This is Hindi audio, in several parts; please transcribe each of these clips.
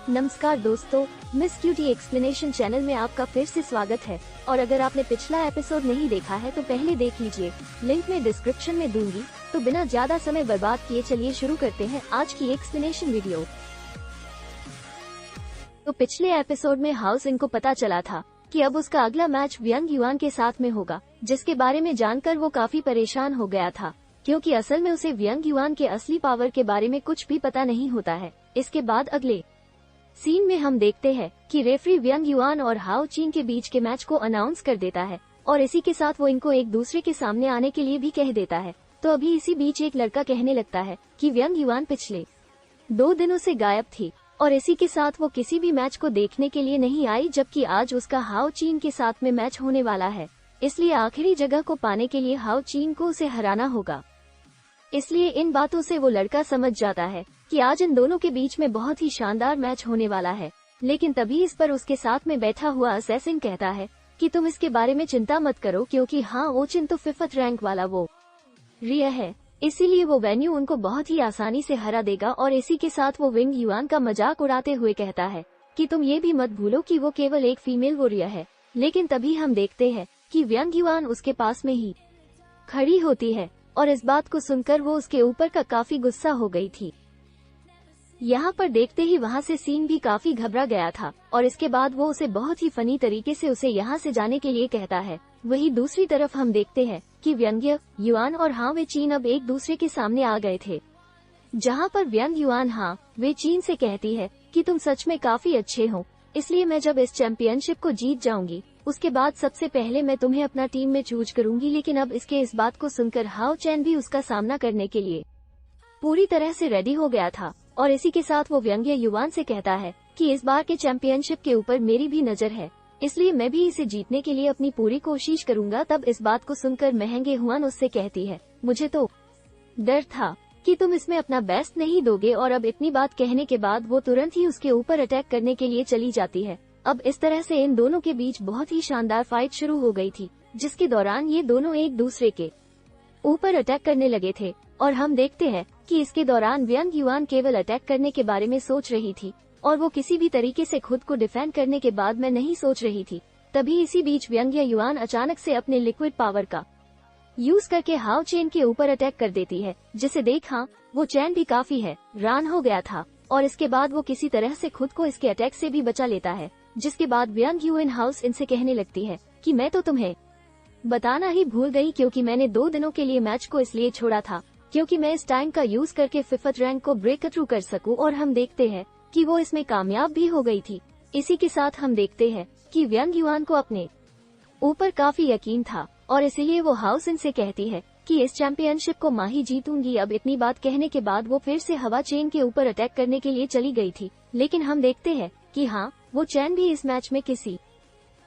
नमस्कार दोस्तों, मिस क्यूटी एक्सप्लेनेशन चैनल में आपका फिर से स्वागत है। और अगर आपने पिछला एपिसोड नहीं देखा है तो पहले देख लीजिए, लिंक में डिस्क्रिप्शन में दूंगी। तो बिना ज्यादा समय बर्बाद किए चलिए शुरू करते हैं आज की एक्सप्लेनेशन वीडियो। तो पिछले एपिसोड में हाउ सिंह को पता चला था कि अब उसका अगला मैच व्यंग युआन के साथ में होगा, जिसके बारे में जानकर वो काफी परेशान हो गया था, क्योंकि असल में उसे व्यंग युआन के असली पावर के बारे में कुछ भी पता नहीं होता है। इसके बाद अगले सीन में हम देखते हैं कि रेफरी व्यंग युआन और हाओ चीन के बीच के मैच को अनाउंस कर देता है और इसी के साथ वो इनको एक दूसरे के सामने आने के लिए भी कह देता है। तो अभी इसी बीच एक लड़का कहने लगता है कि व्यंग युआन पिछले 2 दिनों से गायब थी और इसी के साथ वो किसी भी मैच को देखने के लिए नहीं आई, जबकि आज उसका हाओ चीन के साथ में मैच होने वाला है। इसलिए आखिरी जगह को पाने के लिए हाओ चीन को उसे हराना होगा। इसलिए इन बातों से वो लड़का समझ जाता है कि आज इन दोनों के बीच में बहुत ही शानदार मैच होने वाला है। लेकिन तभी इस पर उसके साथ में बैठा हुआ असैसिन कहता है कि तुम इसके बारे में चिंता मत करो, क्योंकि हाँ ओचिन तो 5th रैंक वाला वो रिया है, इसीलिए वो वेन्यू उनको बहुत ही आसानी से हरा देगा। और इसी के साथ वो व्यंग युआन का मजाक उड़ाते हुए कहता है कि तुम ये भी मत भूलो कि वो केवल एक फीमेल वॉरियर है। लेकिन तभी हम देखते हैं कि व्यंग युआन उसके पास में ही खड़ी होती है और इस बात को सुनकर वो उसके ऊपर का काफी गुस्सा हो गई थी। यहाँ पर देखते ही वहाँ से सीन भी काफी घबरा गया था और इसके बाद वो उसे बहुत ही फनी तरीके से उसे यहाँ से जाने के लिए कहता है। वहीं दूसरी तरफ हम देखते हैं कि व्यंग युआन और हाँ वे चीन अब एक दूसरे के सामने आ गए थे, जहाँ पर व्यंग युआन हाँ वे चीन से कहती है कि तुम सच में काफी अच्छे हो, इसलिए मैं जब इस चैंपियनशिप को जीत जाऊंगी उसके बाद सबसे पहले मैं तुम्हें अपना टीम में चूज करूंगी। लेकिन अब इसके इस बात को सुनकर हाओ चैन भी उसका सामना करने के लिए पूरी तरह से रेडी हो गया था और इसी के साथ वो व्यंग युआन से कहता है कि इस बार के चैंपियनशिप के ऊपर मेरी भी नजर है, इसलिए मैं भी इसे जीतने के लिए अपनी पूरी कोशिश करूंगा। तब इस बात को सुनकर महंगे युआन उससे कहती है, मुझे तो डर था कि तुम इसमें अपना बेस्ट नहीं दोगे। और अब इतनी बात कहने के बाद वो तुरंत ही उसके ऊपर अटैक करने के लिए चली जाती है। अब इस तरह से इन दोनों के बीच बहुत ही शानदार फाइट शुरू हो गई थी, जिसके दौरान ये दोनों एक दूसरे के ऊपर अटैक करने लगे थे। और हम देखते हैं कि इसके दौरान व्यंग युआन केवल अटैक करने के बारे में सोच रही थी और वो किसी भी तरीके से खुद को डिफेंड करने के बाद में नहीं सोच रही थी। तभी इसी बीच व्यंग युआन अचानक से अपने लिक्विड पावर का यूज करके हाओ चेन के ऊपर अटैक कर देती है, जिसे देखा वो चैन भी काफी हैरान हो गया था। और इसके बाद वो किसी तरह से खुद को इसके अटैक से भी बचा लेता है, जिसके बाद व्यंग युआन हाउस इनसे कहने लगती है कि मैं तो तुम्हें बताना ही भूल गई, क्योंकि मैंने 2 दिनों के लिए मैच को इसलिए छोड़ा था क्योंकि मैं इस टाइम का यूज करके 5th रैंक को ब्रेक थ्रू कर सकूं। और हम देखते हैं कि वो इसमें कामयाब भी हो गई थी। इसी के साथ हम देखते हैं कि व्यंग युआन को अपने ऊपर काफी यकीन था और इसीलिए वो हाउस इनसे कहती है कि इस चैंपियनशिप को मैं ही जीतूंगी। अब इतनी बात कहने के बाद वो फिर से हवा चेन के ऊपर अटैक करने के लिए चली गई थी। लेकिन हम देखते हैं कि हाँ वो चैन भी इस मैच में किसी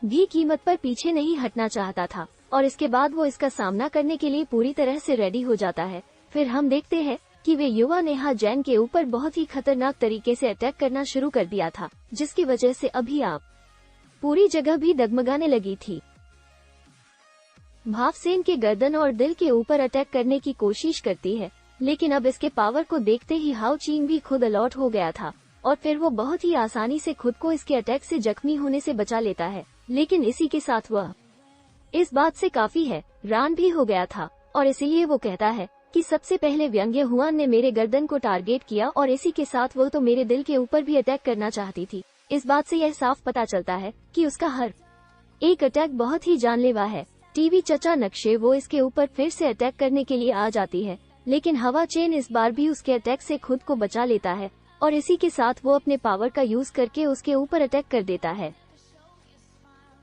भी कीमत पर पीछे नहीं हटना चाहता था और इसके बाद वो इसका सामना करने के लिए पूरी तरह से रेडी हो जाता है। फिर हम देखते हैं कि वे युवा ने हा जैन के ऊपर बहुत ही खतरनाक तरीके से अटैक करना शुरू कर दिया था, जिसकी वजह से अभी आप पूरी जगह भी डगमगाने लगी थी। भावसेन के गर्दन और दिल के ऊपर अटैक करने की कोशिश करती है, लेकिन अब इसके पावर को देखते ही हाओ चीन भी खुद अलर्ट हो गया था और फिर वो बहुत ही आसानी से खुद को इसके अटैक से जख्मी होने से बचा लेता है। लेकिन इसी के साथ वह इस बात से काफी हैरान भी हो गया था और इसीलिए वो कहता है कि सबसे पहले व्यंग युआन ने मेरे गर्दन को टारगेट किया और इसी के साथ वो तो मेरे दिल के ऊपर भी अटैक करना चाहती थी। इस बात से यह साफ पता चलता है कि उसका हर एक अटैक बहुत ही जानलेवा है। टीवी चचा नक्शे वो इसके ऊपर फिर से अटैक करने के लिए आ जाती है, लेकिन हवा चेन इस बार भी उसके अटैक से खुद को बचा लेता है और इसी के साथ वो अपने पावर का यूज करके उसके ऊपर अटैक कर देता है।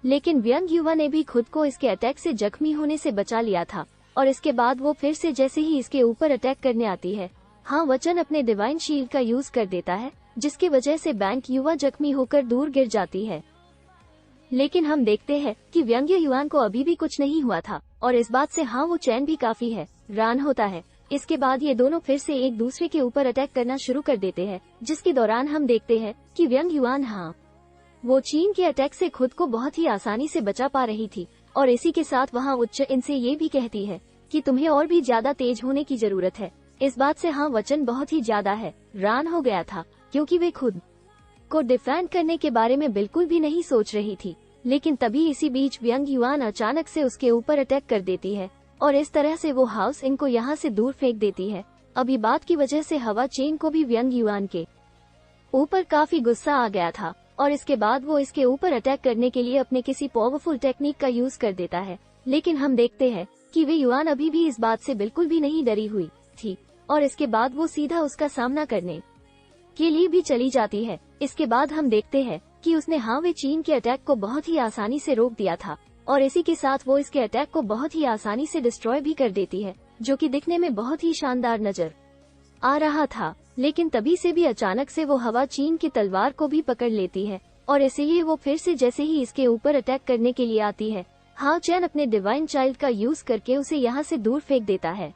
लेकिन व्यंग युआन ने भी खुद को इसके अटैक से जख्मी होने से बचा लिया था और इसके बाद वो फिर से जैसे ही इसके ऊपर अटैक करने आती है, हाँ वचन अपने डिवाइन शील्ड का यूज कर देता है, जिसकी वजह से बैंक युवा जख्मी होकर दूर गिर जाती है। लेकिन हम देखते हैं कि व्यंग युआन को अभी भी कुछ नहीं हुआ था और इस बात से हाँ वो चैन भी काफी हैरान होता है। इसके बाद ये दोनों फिर से एक दूसरे के ऊपर अटैक करना शुरू कर देते हैं, जिसके दौरान हम देखते हैं कि व्यंग युआन हाँ वो चीन के अटैक से खुद को बहुत ही आसानी से बचा पा रही थी और इसी के साथ वहाँ उच्च इनसे ये भी कहती है कि तुम्हें और भी ज्यादा तेज होने की जरूरत है। इस बात से हाँ वचन बहुत ही ज्यादा हैरान हो गया था, क्योंकि वे खुद को डिफेंड करने के बारे में बिल्कुल भी नहीं सोच रही थी। लेकिन तभी इसी बीच व्यंग युआन अचानक से उसके ऊपर अटैक कर देती है और इस तरह से वो हाउस इंग को यहाँ से दूर फेंक देती है। अभी बात की वजह से हवा चेन को भी व्यंग युआन के ऊपर काफी गुस्सा आ गया था और इसके बाद वो इसके ऊपर अटैक करने के लिए अपने किसी पावरफुल टेक्निक का यूज कर देता है। लेकिन हम देखते हैं कि वे युआन अभी भी इस बात से बिल्कुल भी नहीं डरी हुई थी और इसके बाद वो सीधा उसका सामना करने के लिए भी चली जाती है। इसके बाद हम देखते हैं कि उसने वे चीन के अटैक को बहुत ही आसानी से रोक दिया था और इसी के साथ वो इसके अटैक को बहुत ही आसानी से डिस्ट्रॉय भी कर देती है, जो कि दिखने में बहुत ही शानदार नजर आ रहा था। लेकिन तभी से भी अचानक से वो हवा चीन की तलवार को भी पकड़ लेती है और इसीलिए वो फिर से जैसे ही इसके ऊपर अटैक करने के लिए आती है, हाओ चैन अपने डिवाइन चाइल्ड का यूज करके उसे यहाँ से दूर फेंक देता है।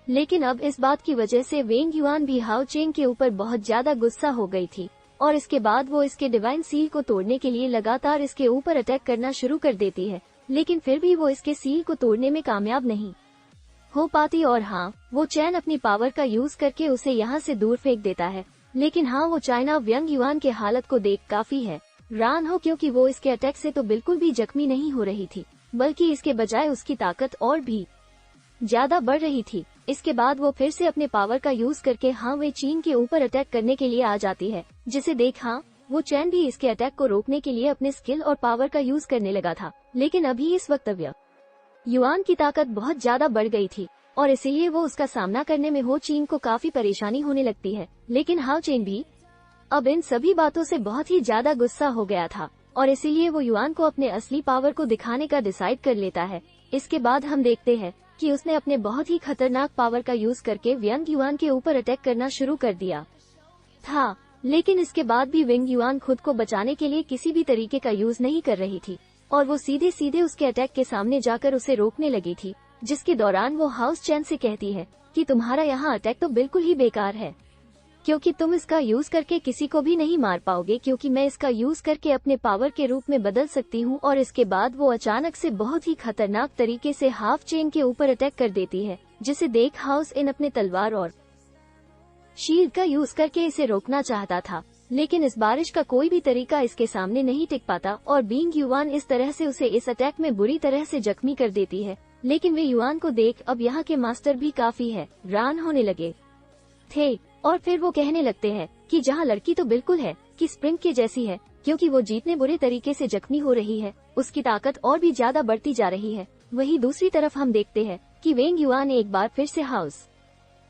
लेकिन अब इस बात की वजह से वेंग युआन भी हाओ चेन के ऊपर बहुत ज्यादा गुस्सा हो गई थी और इसके बाद वो इसके डिवाइन सील को तोड़ने के लिए लगातार इसके ऊपर अटैक करना शुरू कर देती है। लेकिन फिर भी वो इसके सील को तोड़ने में कामयाब नहीं हो पाती और वो चैन अपनी पावर का यूज करके उसे यहाँ से दूर फेंक देता है। लेकिन वो चाइना व्यंग युआन के हालत को देख काफी हैरान हो, क्योंकि वो इसके अटैक से तो बिल्कुल भी जख्मी नहीं हो रही थी, बल्कि इसके बजाय उसकी ताकत और भी ज्यादा बढ़ रही थी। इसके बाद वो फिर से अपने पावर का यूज करके वे चीन के ऊपर अटैक करने के लिए आ जाती है, जिसे देख वो चैन भी इसके अटैक को रोकने के लिए अपने स्किल और पावर का यूज करने लगा था। लेकिन अभी इस वक्त युआन की ताकत बहुत ज्यादा बढ़ गई थी और इसीलिए वो उसका सामना करने में हो चीन को काफी परेशानी होने लगती है। लेकिन हाओ चेन भी अब इन सभी बातों से बहुत ही ज्यादा गुस्सा हो गया था और इसीलिए वो युआन को अपने असली पावर को दिखाने का डिसाइड कर लेता है। इसके बाद हम देखते हैं कि उसने अपने बहुत ही खतरनाक पावर का यूज करके व्यंग युआन के ऊपर अटैक करना शुरू कर दिया था। लेकिन इसके बाद भी वेंग युआन खुद को बचाने के लिए किसी भी तरीके का यूज नहीं कर रही थी और वो सीधे सीधे उसके अटैक के सामने जाकर उसे रोकने लगी थी, जिसके दौरान वो हाउस चैन से कहती है कि तुम्हारा यहाँ अटैक तो बिल्कुल ही बेकार है, क्योंकि तुम इसका यूज करके किसी को भी नहीं मार पाओगे, क्योंकि मैं इसका यूज करके अपने पावर के रूप में बदल सकती हूँ। और इसके बाद वो अचानक से बहुत ही खतरनाक तरीके से हाफ चेन के ऊपर अटैक कर देती है, जिसे देख हाउस इन अपने तलवार और शील्ड का यूज करके इसे रोकना चाहता था। लेकिन इस बारिश का कोई भी तरीका इसके सामने नहीं टिक पाता और बींग युआन इस तरह से उसे इस अटैक में बुरी तरह से जख्मी कर देती है। लेकिन वे युआन को देख अब यहाँ के मास्टर भी काफी हैरान होने लगे थे और फिर वो कहने लगते हैं कि जहाँ लड़की तो बिल्कुल है कि स्प्रिंग के जैसी है, क्योंकि वो जितने बुरे तरीके से जख्मी हो रही है उसकी ताकत और भी ज्यादा बढ़ती जा रही है। वहीं दूसरी तरफ हम देखते हैं कि वेंग युआन एक बार फिर से हाउस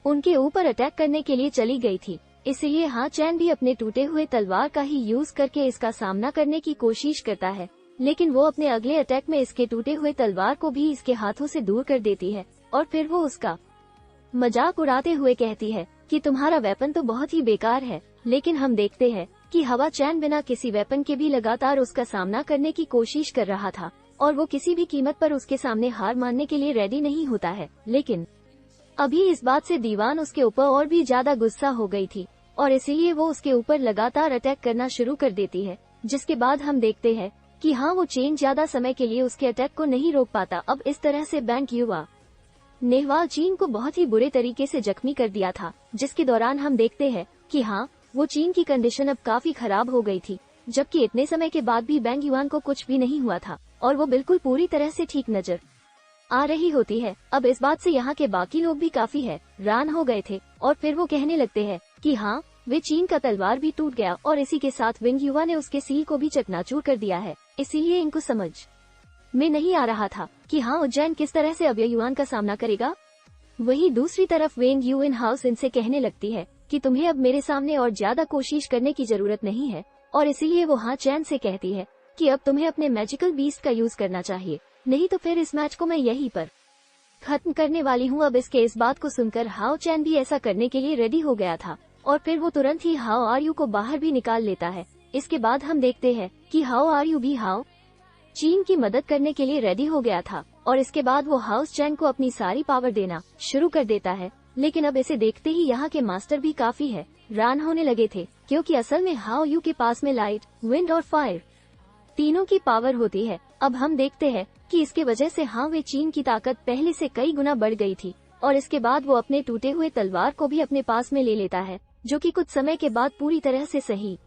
उनके ऊपर अटैक करने के लिए चली गई थी, इसलिए चैन भी अपने टूटे हुए तलवार का ही यूज करके इसका सामना करने की कोशिश करता है। लेकिन वो अपने अगले अटैक में इसके टूटे हुए तलवार को भी इसके हाथों से दूर कर देती है और फिर वो उसका मजाक उड़ाते हुए कहती है कि तुम्हारा वेपन तो बहुत ही बेकार है। लेकिन हम देखते हैं कि हवा चैन बिना किसी वेपन के भी लगातार उसका सामना करने की कोशिश कर रहा था और वो किसी भी कीमत पर उसके सामने हार मानने के लिए रेडी नहीं होता है। लेकिन अभी इस बात से दीवान उसके ऊपर और भी ज्यादा गुस्सा हो गई थी और इसीलिए वो उसके ऊपर लगातार अटैक करना शुरू कर देती है, जिसके बाद हम देखते हैं कि वो चेन ज्यादा समय के लिए उसके अटैक को नहीं रोक पाता। अब इस तरह से बैंक युवा नेहवाल चीन को बहुत ही बुरे तरीके से जख्मी कर दिया था, जिसके दौरान हम देखते हैं कि वो चीन की कंडीशन अब काफी खराब हो गई थी, जबकि इतने समय के बाद भी बैंग युआन को कुछ भी नहीं हुआ था और वो बिल्कुल पूरी तरह से ठीक नजर आ रही होती है। अब इस बात से यहाँ के बाकी लोग भी काफी हैरान हो गए थे और फिर वो कहने लगते हैं कि वे चीन का तलवार भी टूट गया और इसी के साथ वेंग युआ ने उसके सील को भी चकनाचूर कर दिया है। इसीलिए इनको समझ में नहीं आ रहा था कि उज्जैन किस तरह से अभय युआन का सामना करेगा। वहीं दूसरी तरफ वेंग यू इन हाउस इनसे कहने लगती है कि तुम्हें अब मेरे सामने और ज्यादा कोशिश करने की जरूरत नहीं है और इसीलिए वो चैन से कहती है कि अब तुम्हें अपने मैजिकल बीस्ट का यूज करना चाहिए, नहीं तो फिर इस मैच को मैं यहीं पर खत्म करने वाली हूँ। अब इसके इस बात को सुनकर हाओ चैन भी ऐसा करने के लिए रेडी हो गया था और फिर वो तुरंत ही हाओ आर यू को बाहर भी निकाल लेता है। इसके बाद हम देखते हैं कि हाओ आर यू भी हाओ चीन की मदद करने के लिए रेडी हो गया था और इसके बाद वो हाउस चैन को अपनी सारी पावर देना शुरू कर देता है। लेकिन अब इसे देखते ही यहाँ के मास्टर भी काफी हैरान होने लगे थे, क्योंकि असल में हाओ यू के पास में लाइट, विंड और फायर तीनों की पावर होती है। अब हम देखते हैं कि इसके वजह से वे चीन की ताकत पहले से कई गुना बढ़ गई थी और इसके बाद वो अपने टूटे हुए तलवार को भी अपने पास में ले लेता है, जो कि कुछ समय के बाद पूरी तरह से सही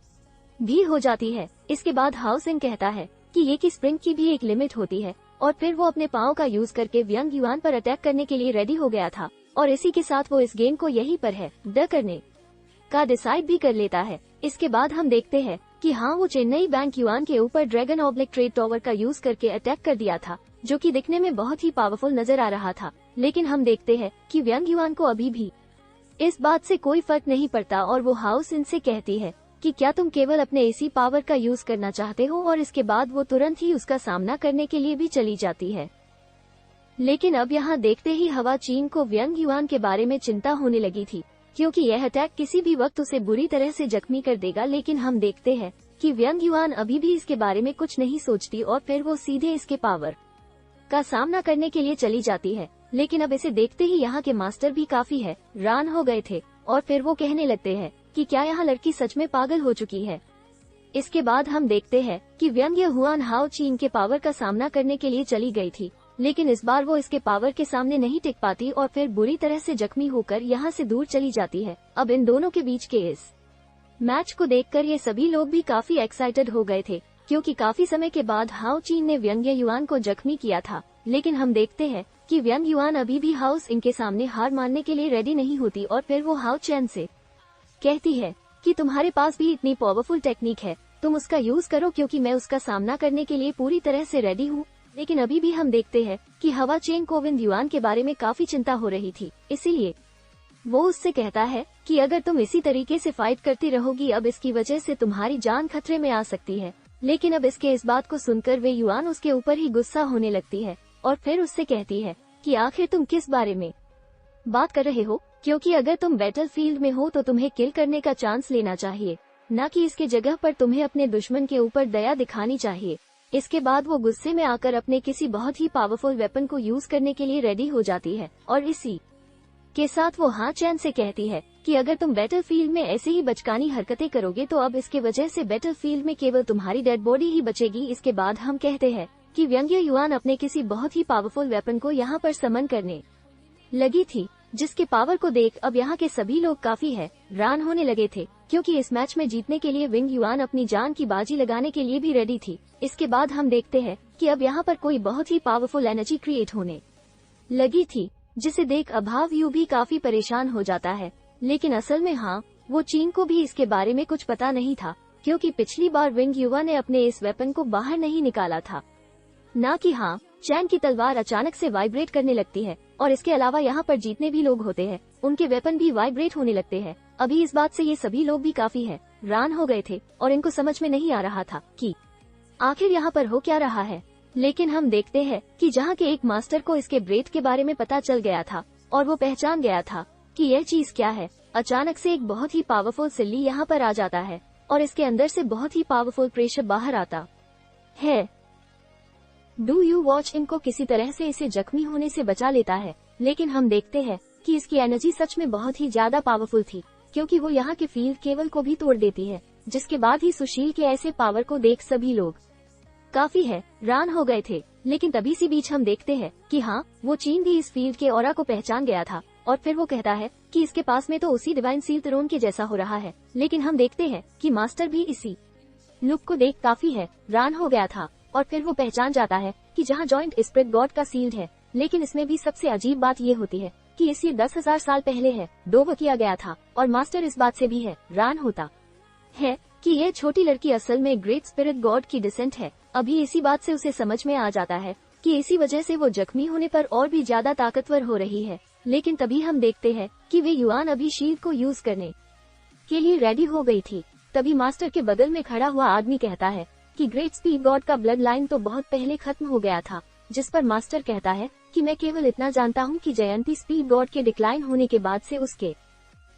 भी हो जाती है। इसके बाद हाउ सिंह कहता है कि ये की स्प्रिंग की भी एक लिमिट होती है और फिर वो अपने पाँव का यूज करके व्यंग युआन पर अटैक करने के लिए रेडी हो गया था और इसी के साथ वो इस गेम को यहीं पर है ड करने का डिसाइड भी कर लेता है। इसके बाद हम देखते हैं कि हाँ, वो चेन्नई बैंक युआन के ऊपर ड्रैगन ऑब्लिक ट्रेड टॉवर का यूज करके अटैक कर दिया था, जो कि दिखने में बहुत ही पावरफुल नजर आ रहा था। लेकिन हम देखते हैं कि व्यंग युआन को अभी भी इस बात से कोई फर्क नहीं पड़ता और वो हाउस इनसे कहती है कि क्या तुम केवल अपने इसी पावर का यूज करना चाहते हो, और इसके बाद वो तुरंत ही उसका सामना करने के लिए भी चली जाती है। लेकिन अब यहाँ देखते ही हवा चीन को व्यंग युआन के बारे में चिंता होने लगी थी, क्योंकि यह अटैक किसी भी वक्त उसे बुरी तरह से जख्मी कर देगा। लेकिन हम देखते हैं कि व्यंग युआन अभी भी इसके बारे में कुछ नहीं सोचती और फिर वो सीधे इसके पावर का सामना करने के लिए चली जाती है। लेकिन अब इसे देखते ही यहाँ के मास्टर भी काफी हैरान हो गए थे और फिर वो कहने लगते हैं कि क्या यहाँ लड़की सच में पागल हो चुकी है। इसके बाद हम देखते हैं कि व्यंग युआन हाउ चीन के पावर का सामना करने के लिए चली गई थी, लेकिन इस बार वो इसके पावर के सामने नहीं टिक पाती और फिर बुरी तरह से जख्मी होकर यहाँ से दूर चली जाती है। अब इन दोनों के बीच के इस मैच को देखकर ये सभी लोग भी काफी एक्साइटेड हो गए थे, क्योंकि काफी समय के बाद हाउ चीन ने व्यंग युआन को जख्मी किया था। लेकिन हम देखते हैं कि व्यंग युआन अभी भी हाउस इनके सामने हार मानने के लिए रेडी नहीं होती और फिर वो हाउ चैन से कहती है कि तुम्हारे पास भी इतनी पावरफुल टेक्निक है, तुम उसका यूज करो, क्योंकि मैं उसका सामना करने के लिए पूरी तरह से रेडी हूँ। लेकिन अभी भी हम देखते हैं कि हवा चेन को व्यंग युआन के बारे में काफी चिंता हो रही थी, इसीलिए वो उससे कहता है कि अगर तुम इसी तरीके से फाइट करती रहोगी, अब इसकी वजह से तुम्हारी जान खतरे में आ सकती है। लेकिन अब इसके इस बात को सुनकर वे युआन उसके ऊपर ही गुस्सा होने लगती है और फिर उससे कहती है कि आखिर तुम किस बारे में बात कर रहे हो, क्योंकि अगर तुम बैटलफील्ड में हो तो तुम्हें किल करने का चांस लेना चाहिए, न कि इसके जगह पर तुम्हें अपने दुश्मन के ऊपर दया दिखानी चाहिए। इसके बाद वो गुस्से में आकर अपने किसी बहुत ही पावरफुल वेपन को यूज करने के लिए रेडी हो जाती है और इसी के साथ वो हाँ चैन से कहती है कि अगर तुम बैटलफील्ड में ऐसे ही बचकानी हरकतें करोगे तो अब इसके वजह से बैटलफील्ड में केवल तुम्हारी डेड बॉडी ही बचेगी। इसके बाद हम कहते हैं कि व्यंग युआन अपने किसी बहुत ही पावरफुल वेपन को यहाँ पर समन करने लगी थी, जिसके पावर को देख अब यहाँ के सभी लोग काफी हैरान होने लगे थे, क्योंकि इस मैच में जीतने के लिए व्यंग युआन अपनी जान की बाजी लगाने के लिए भी रेडी थी। इसके बाद हम देखते हैं कि अब यहाँ पर कोई बहुत ही पावरफुल एनर्जी क्रिएट होने लगी थी, जिसे देख अभाव यू भी काफी परेशान हो जाता है। लेकिन असल में हाँ, वो चीन को भी इसके बारे में कुछ पता नहीं था, क्योंकि पिछली बार व्यंग युआन ने अपने इस वेपन को बाहर नहीं निकाला था। ना कि हाँ, चैन की तलवार अचानक से वाइब्रेट करने लगती है और इसके अलावा यहाँ पर जितने भी लोग होते हैं उनके वेपन भी वाइब्रेट होने लगते हैं। अभी इस बात से ये सभी लोग भी काफी हैरान हो गए थे और इनको समझ में नहीं आ रहा था कि आखिर यहाँ पर हो क्या रहा है। लेकिन हम देखते हैं कि जहाँ के एक मास्टर को इसके ब्रेथ के बारे में पता चल गया था और वो पहचान गया था कि यह चीज क्या है। अचानक से एक बहुत ही पावरफुल सिल्ली यहाँ पर आ जाता है और इसके अंदर से बहुत ही पावरफुल प्रेशर बाहर आता है। डू यू वॉच इनको किसी तरह से इसे जख्मी होने से बचा लेता है। लेकिन हम देखते हैं कि इसकी एनर्जी सच में बहुत ही ज्यादा पावरफुल थी, क्योंकि वो यहाँ के फील्ड केबल को भी तोड़ देती है। जिसके बाद ही सुशील के ऐसे पावर को देख सभी लोग काफी हैरान हो गए थे। लेकिन तभी सी बीच हम देखते हैं कि हाँ, वो चीन भी इस फील्ड के ऑरा को पहचान गया था और फिर वो कहता है कि इसके पास में तो उसी डिवाइन सील थ्रोन के जैसा हो रहा है। लेकिन हम देखते हैं कि मास्टर भी इसी लुक को देख काफी हैरान हो गया था और फिर वो पहचान जाता है कि जहाँ जॉइंट स्पिरिट गॉड का सील्ड है। लेकिन इसमें भी सबसे अजीब बात ये होती है कि इसे 10,000 साल पहले डोब किया गया था और मास्टर इस बात से भी हैरान होता है कि यह छोटी लड़की असल में ग्रेट स्पिरिट गॉड की डिसेंट है। अभी इसी बात से उसे समझ में आ जाता है कि इसी वजह से वो जख्मी होने पर और भी ज्यादा ताकतवर हो रही है। लेकिन तभी हम देखते हैं कि वे युआन अभी शील्ड को यूज करने के लिए रेडी हो गई थी। तभी मास्टर के बगल में खड़ा हुआ आदमी कहता है कि ग्रेट स्पीड गॉड का ब्लड लाइन तो बहुत पहले खत्म हो गया था। जिस पर मास्टर कहता है कि मैं केवल इतना जानता हूँ कि जयंती स्पीड गॉड के डिक्लाइन होने के बाद से उसके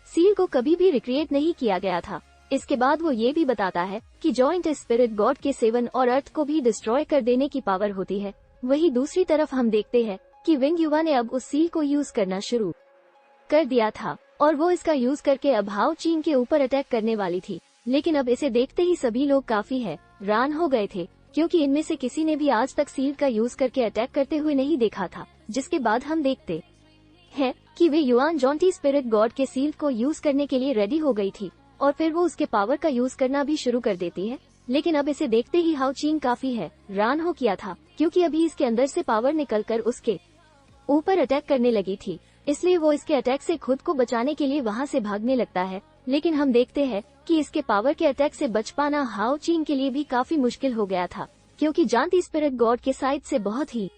सील को कभी भी रिक्रिएट नहीं किया गया था। इसके बाद वो ये भी बताता है कि जॉइंट स्पिरिट गॉड के सेवन और अर्थ को भी डिस्ट्रॉय कर देने की पावर होती है। वही दूसरी तरफ हम देखते हैं कि व्यंग युआन ने अब उस सील को यूज करना शुरू कर दिया था और वो इसका यूज करके अब हाउ चीन के ऊपर अटैक करने वाली थी। लेकिन अब इसे देखते ही सभी लोग काफी हैरान हो गए थे, क्योंकि इनमें से किसी ने भी आज तक सील का यूज करके अटैक करते हुए नहीं देखा था। जिसके बाद हम देखते हैं कि वे युआन जॉन्टी स्पिरिट गॉड के सील को यूज करने के लिए रेडी हो गई थी। और फिर वो उसके पावर का यूज करना भी शुरू कर देती है। लेकिन अब इसे देखते ही हाउ चीन काफी हैरान हो किया था, क्योंकि अभी इसके अंदर से पावर निकलकर उसके ऊपर अटैक करने लगी थी। इसलिए वो इसके अटैक से खुद को बचाने के लिए वहाँ से भागने लगता है। लेकिन हम देखते हैं कि इसके पावर के अटैक से बच पाना हाउ चीन के लिए भी काफी मुश्किल हो गया था, क्योंकि जानती स्पिरिट गॉड के साइड से बहुत ही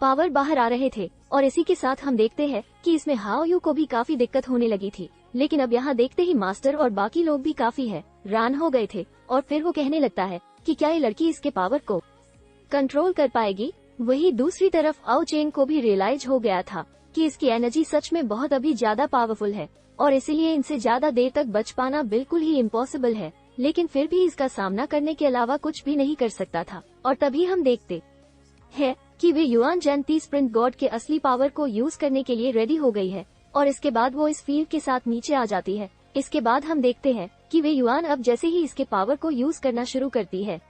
पावर बाहर आ रहे थे। और इसी के साथ हम देखते हैं कि इसमें हाउ यू को भी काफी दिक्कत होने लगी थी। लेकिन अब यहाँ देखते ही मास्टर और बाकी लोग भी काफी हैरान हो गए थे। और फिर वो कहने लगता है कि क्या ये लड़की इसके पावर को कंट्रोल कर पाएगी। वही दूसरी तरफ हाउ चेन को भी रियलाइज हो गया था कि इसकी एनर्जी सच में बहुत अभी ज्यादा पावरफुल है, और इसीलिए इनसे ज्यादा देर तक बच पाना बिल्कुल ही इम्पॉसिबल है। लेकिन फिर भी इसका सामना करने के अलावा कुछ भी नहीं कर सकता था। और तभी हम देखते हैं कि वे युआन जानती स्प्रिंट गॉड के असली पावर को यूज करने के लिए रेडी हो गई है। और इसके बाद वो इस फील्ड के साथ नीचे आ जाती है। इसके बाद हम देखते हैं कि वे युआन अब जैसे ही इसके पावर को यूज करना शुरू करती है,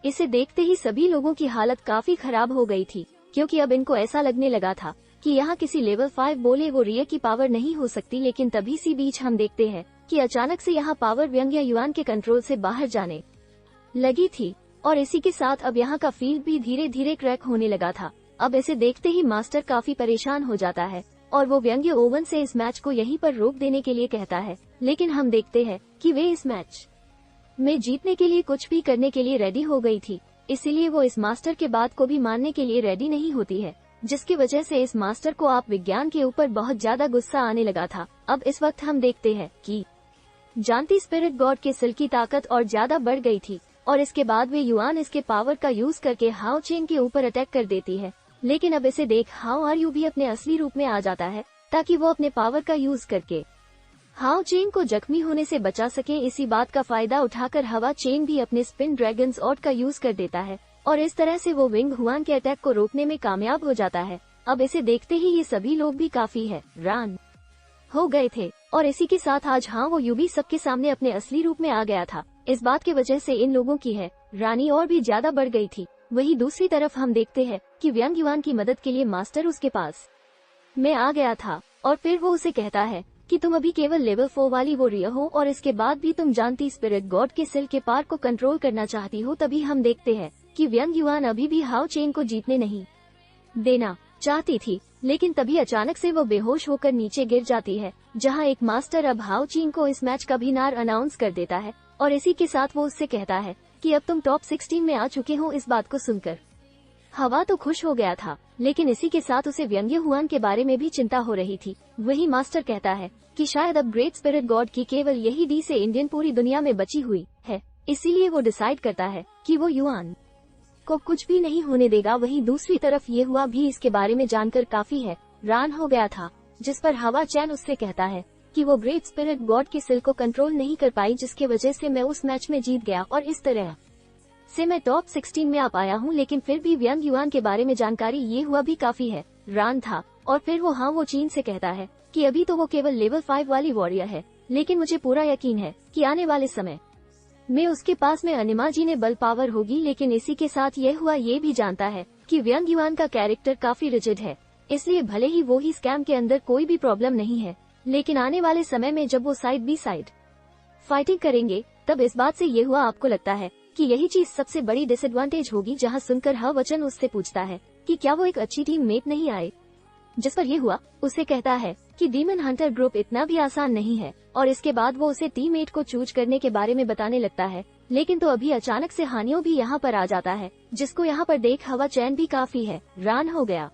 इसे देखते ही सभी लोगों की हालत काफी खराब हो गई थी, क्योंकि अब इनको ऐसा लगने लगा था कि यहाँ किसी लेवल 5 बोले वो रिया की पावर नहीं हो सकती। लेकिन तभी सी बीच हम देखते हैं कि अचानक से यहाँ पावर व्यंग या युआन के कंट्रोल से बाहर जाने लगी थी। और इसी के साथ अब यहाँ का फील्ड भी धीरे धीरे क्रैक होने लगा था। अब इसे देखते ही मास्टर काफी परेशान हो जाता है और वो व्यंग्य ओवन से इस मैच को यहीं पर रोक देने के लिए कहता है। लेकिन हम देखते हैं कि वे इस मैच में जीतने के लिए कुछ भी करने के लिए रेडी हो गई थी। इसीलिए वो इस मास्टर के बात को भी मानने के लिए रेडी नहीं होती है, जिसकी वजह से इस मास्टर को आप विज्ञान के ऊपर बहुत ज्यादा गुस्सा आने लगा था। अब इस वक्त हम देखते हैं कि जानती स्पिरिट गॉड के सिल की ताकत और ज्यादा बढ़ गई थी। और इसके बाद वे युआन इसके पावर का यूज करके हाउ चेन के ऊपर अटैक कर देती है। लेकिन अब इसे देख हाउ आर यू भी अपने असली रूप में आ जाता है, ताकि वो अपने पावर का यूज करके हाउ चेन को जख्मी होने से बचा सके। इसी बात का फायदा उठाकर हवा चेन भी अपने स्पिन ड्रैगन्स ऑट का यूज कर देता है, और इस तरह से वो विंग हुआन के अटैक को रोकने में कामयाब हो जाता है। अब इसे देखते ही ये सभी लोग भी काफी हैरान हो गए थे। और इसी के साथ आज वो यू भी सबके सामने अपने असली रूप में आ गया था। इस बात की वजह से इन लोगों की रानी और भी ज्यादा बढ़ गई थी। वही दूसरी तरफ हम देखते हैं कि व्यंग युआन की मदद के लिए मास्टर उसके पास में आ गया था। और फिर वो उसे कहता है कि तुम अभी केवल लेवल 4 वाली वॉरियर हो, और इसके बाद भी तुम जानती स्पिरिट गॉड के सिल के पार को कंट्रोल करना चाहती हो। तभी हम देखते हैं कि व्यंग युआन अभी भी हाउ चेन को जीतने नहीं देना चाहती थी। लेकिन तभी अचानक से वो बेहोश होकर नीचे गिर जाती है, जहां एक मास्टर अब हाउ चेन को इस मैच का विनर अनाउंस कर देता है। और इसी के साथ वो उससे कहता है कि अब तुम टॉप 16 में आ चुके हो। इस बात को सुनकर हवा तो खुश हो गया था, लेकिन इसी के साथ उसे व्यंग्य हुआन के बारे में भी चिंता हो रही थी। वही मास्टर कहता है कि शायद अब ग्रेट स्पिरिट गॉड की केवल यही डी से इंडियन पूरी दुनिया में बची हुई है। इसीलिए वो डिसाइड करता है कि वो युआन को कुछ भी नहीं होने देगा। वहीं दूसरी तरफ ये हुआ भी इसके बारे में जानकर काफी हैरान हो गया था, जिस पर हवा चैन उससे कहता है कि वो ग्रेट स्पिरिट गॉड के सिल को कंट्रोल नहीं कर पाई, जिसके वजह से मैं उस मैच में जीत गया और इस तरह से मैं टॉप 16 में आ पाया हूँ। लेकिन फिर भी व्यंग युआन के बारे में जानकारी ये हुआ भी काफी हैरान था। और फिर वो चीन से कहता है कि अभी तो वो केवल लेवल 5 वाली वॉरियर है, लेकिन मुझे पूरा यकीन है कि आने वाले समय में उसके पास में अनिमा जी ने बल पावर होगी। लेकिन इसी के साथ ये भी जानता है कि व्यंग युआन का कैरेक्टर काफी रिजिड है, इसलिए भले ही वो ही स्कैम के अंदर कोई भी प्रॉब्लम नहीं है, लेकिन आने वाले समय में जब वो साइड बी साइड फाइटिंग करेंगे, तब इस बात से ये हुआ आपको लगता है कि यही चीज सबसे बड़ी डिसएडवांटेज होगी। जहां सुनकर वचन उससे पूछता है कि क्या वो एक अच्छी टीम मेट नहीं आए, जिस पर ये हुआ उसे कहता है कि डीमन हंटर ग्रुप इतना भी आसान नहीं है। और इसके बाद वो उसे टीममेट को चूज करने के बारे में बताने लगता है। लेकिन तो अभी अचानक से हानियो भी यहाँ पर आ जाता है, जिसको यहाँ पर देख हवा चैन भी काफी हैरान हो गया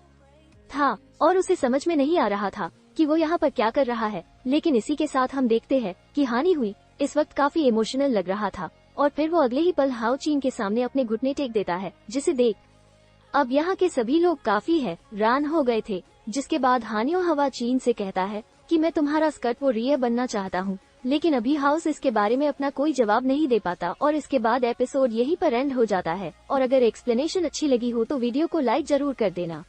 था और उसे समझ में नहीं आ रहा था कि वो यहाँ पर क्या कर रहा है। लेकिन इसी के साथ हम देखते हैं कि हानि हुई इस वक्त काफी इमोशनल लग रहा था, और फिर वो अगले ही पल हाउ चीन के सामने अपने घुटने टेक देता है, जिसे देख अब यहाँ के सभी लोग काफी हैरान हो गए थे। जिसके बाद हानियो हवा चीन से कहता है कि मैं तुम्हारा स्कर्ट वो रिया बनना चाहता हूँ। लेकिन अभी हाउस इसके बारे में अपना कोई जवाब नहीं दे पाता, और इसके बाद एपिसोड यहीं पर एंड हो जाता है। और अगर एक्सप्लेनेशन अच्छी लगी हो तो वीडियो को लाइक जरूर कर देना।